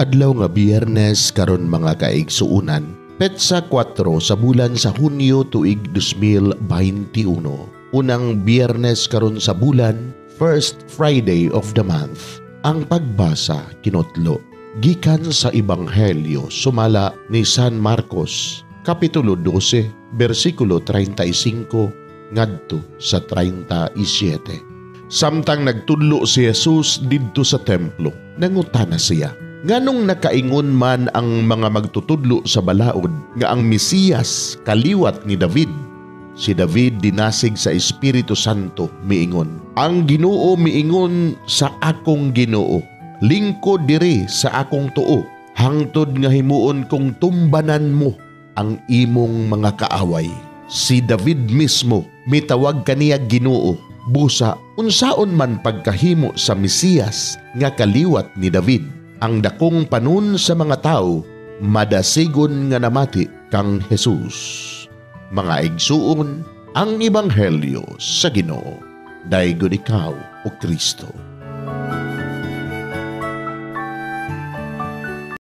Adlaw nga Biyernes karon mga kaigsuunan, petsa 4 sa bulan sa Hunyo tuig 2021. Unang Biyernes karon sa bulan, first Friday of the month. Ang pagbasa kinotlo gikan sa Ebanghelyo sumala ni San Marcos, kapitulo 12, bersikulo 35 ngadto sa 37. Samtang nagtudlo si Jesus didto sa templo, nangutana siya, nganong nakaingon man ang mga magtutudlo sa balaod nga ang Mesiyas kaliwat ni David? Si David dinasig sa Espiritu Santo miingon, ang Ginoo miingon sa akong Ginoo, lingkod diri sa akong tuo, hangtod nga himuon kong tumbanan mo ang imong mga kaaway. Si David mismo mitawag kaniya Ginoo, busa unsaon man pagkahimo sa Mesiyas nga kaliwat ni David. Ang dakong panun sa mga tao madasigon nga namati kang Jesus. Mga igsuon, ang Ebanghelyo sa Ginoo. Dayon ikaw, O Kristo.